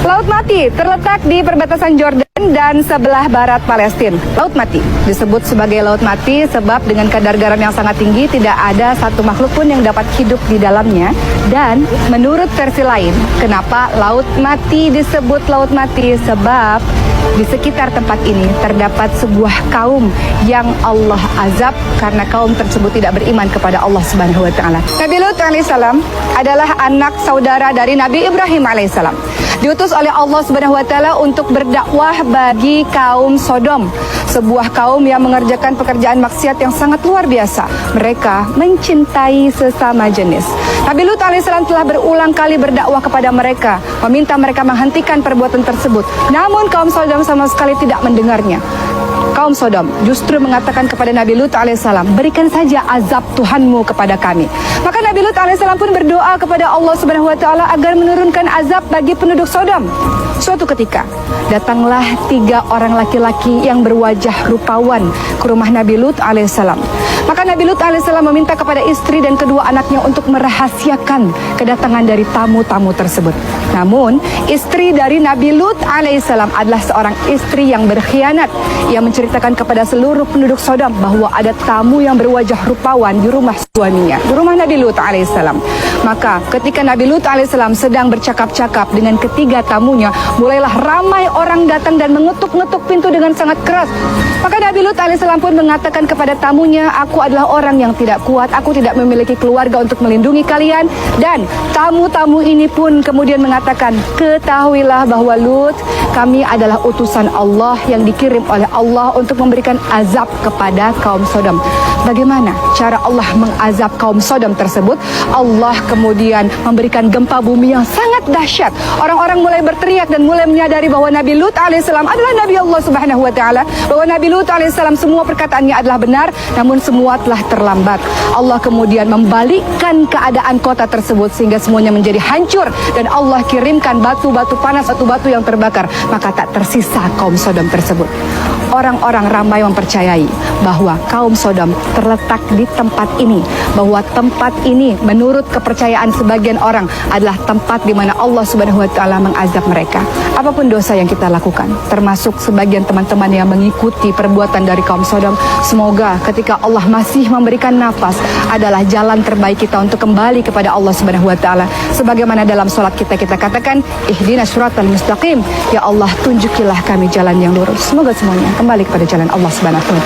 Laut Mati terletak di perbatasan Jordan dan sebelah barat Palestina. Laut Mati disebut sebagai Laut Mati sebab dengan kadar garam yang sangat tinggi tidak ada satu makhluk pun yang dapat hidup di dalamnya. Dan menurut versi lain, kenapa Laut Mati disebut Laut Mati? Sebab di sekitar tempat ini terdapat sebuah kaum yang Allah azab karena kaum tersebut tidak beriman kepada Allah Subhanahu wa taala. Nabi Lut alaihissalam adalah anak saudara dari Nabi Ibrahim alaihissalam. Diutus oleh Allah Subhanahu wa taala untuk berdakwah bagi kaum Sodom, sebuah kaum yang mengerjakan pekerjaan maksiat yang sangat luar biasa. Mereka mencintai sesama jenis. Nabi Lut alaihissalam telah berulang kali berdakwah kepada mereka, meminta mereka menghentikan perbuatan tersebut. Namun kaum Sodom sama sekali tidak mendengarnya. Kaum Sodom justru mengatakan kepada Nabi Lut alaihissalam, berikan saja azab Tuhanmu kepada kami. Maka Nabi Lut alaihissalam pun berdoa kepada Allah Subhanahu wa taala agar menurunkan azab bagi penduduk Sodom. Suatu ketika datanglah 3 orang laki-laki yang berwajah rupawan ke rumah Nabi Lut alaihissalam. Maka Nabi Lut alaihissalam meminta kepada istri dan kedua anaknya untuk merahasiakan kedatangan dari tamu-tamu tersebut. Namun istri dari Nabi Lut alaihissalam adalah seorang istri yang berkhianat. Ia menceritakan kepada seluruh penduduk Sodom bahwa ada tamu yang berwajah rupawan di rumah suaminya, di rumah Nabi Lut alaihissalam. Maka ketika Nabi Lut alaihissalam sedang bercakap-cakap dengan ketiga tamunya, mulailah ramai orang datang dan mengetuk-ngetuk pintu dengan sangat keras. Maka Nabi Lut alaihissalam pun mengatakan kepada tamunya, aku adalah orang yang tidak kuat, aku tidak memiliki keluarga untuk melindungi kalian. Dan tamu-tamu ini pun kemudian mengatakan, ketahuilah bahwa Lut, kami adalah utusan Allah yang dikirim oleh Allah untuk memberikan azab kepada kaum Sodom. Bagaimana cara Allah mengazab kaum Sodom tersebut? Allah kemudian memberikan gempa bumi yang sangat dahsyat. Orang-orang mulai berteriak dan mulai menyadari bahwa Nabi Lut alaihissalam adalah Nabi Allah Subhanahu wa taala, bahwa Nabi Lut alaihissalam semua perkataannya adalah benar, namun semua telah terlambat. Allah kemudian membalikkan keadaan kota tersebut sehingga semuanya menjadi hancur dan Allah kirimkan batu-batu panas, batu-batu yang terbakar, maka tak tersisa kaum Sodom tersebut. Orang-orang ramai mempercayai bahwa kaum Sodom terletak di tempat ini, bahwa tempat ini menurut kepercayaan sebagian orang adalah tempat di mana Allah Subhanahu wa taala mengazab mereka. Apapun dosa yang kita lakukan, termasuk sebagian teman-teman yang mengikuti perbuatan dari kaum Sodom, semoga ketika Allah masih memberikan nafas adalah jalan terbaik kita untuk kembali kepada Allah Subhanahu wa taala. Sebagaimana dalam salat kita katakan, ihdinas siratal mustaqim, ya Allah tunjukilah kami jalan yang lurus. Semoga semuanya kembali kepada jalan Allah Subhanahu wa taala.